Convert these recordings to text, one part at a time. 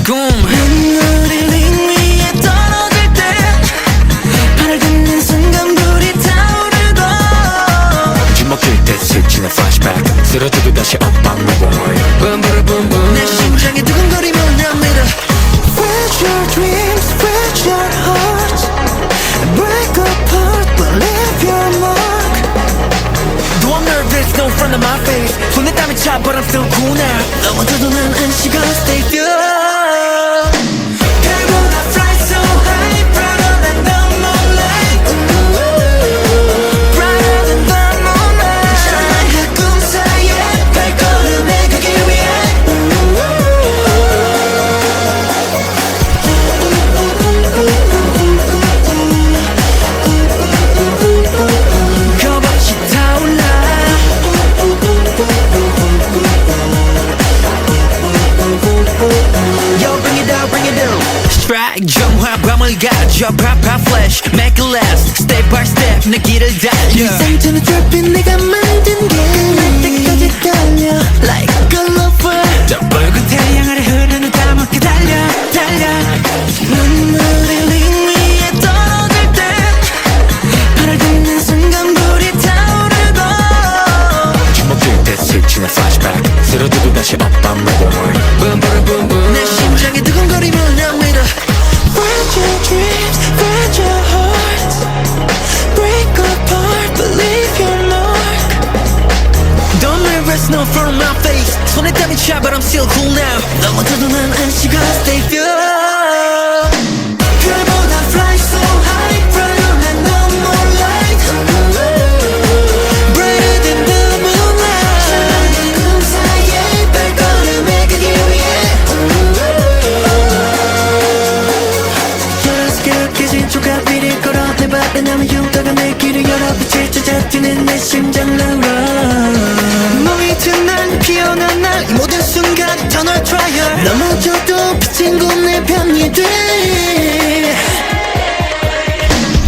눈물이 링 위에 떨어질 때 발을 딛는 순간 불이 타오르고 주먹질 때 스치는 flashback 쓰러져도 다시 up I'm reborn Boom boom boom boom 내 심장이 두근거리며 납니다. Fragile dreams, fragile hearts break apart but leave your mark. Though I'm nervous, no front of my face 손에 땀이 차 but I'm still cool now. 넘어져도 난 안식어 stay pure. 별보다 fly so high brighter than the moonlight. Brighter than the moonlight. 찬란한 꿈 사이에 발걸음에 가기 위해 겁없이 타올라. Yo, bring it down, bring it down. Strike, 정화 밤을 가져 pop pop flash make it last step by step 내 길을 달려 이 상태는 트래픽 내가 만든 게 끝날 때까지 달려 like a lover 저 붉은 태양 아래 흐르는 까맣게 달려 달려 눈물이 링 위에 떨어질 때 발을 딛는 순간 불이 타오르고 주먹질 때 스치는 flashback 쓰러져도 다시 up I'm reborn Boom boom boom boom 내 심장이 두근거리며 납니다. Fragile dreams, fragile hearts break apart but leave your mark. Don't rest no from my face 손에 땀이 차 but I'm still cool now. 넘어져도 난 안식어 stay pure. 별보다 fly so high brighter than the moonlight. Brighter than the moonlight. 찬란한 꿈 사이에 발걸음에 가기 위해 깨진 조각 비를 걸어 내 발에 남은 흉터가 내 길을 열어 빛을 찾아 뛰는 내 심장 나와 너희 틈난 피어난 날 이 모든 순간 터널 트라이얼 넘어져도 비친 곳 내 편이 돼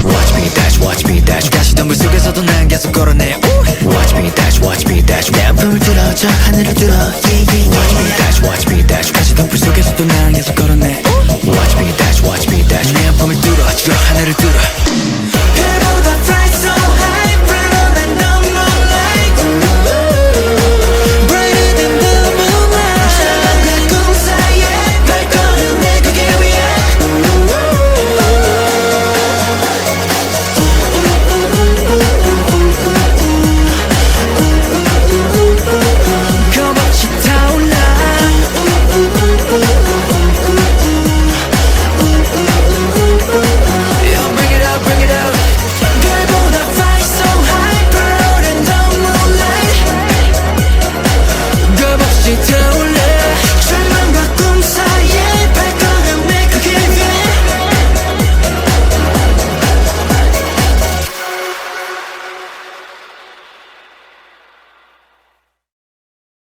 Watch me dash 다시 덤불 속에서도 난 계속 걸어내 Watch me dash 내 앞을 들어 저 하늘을 들어 yeah, yeah.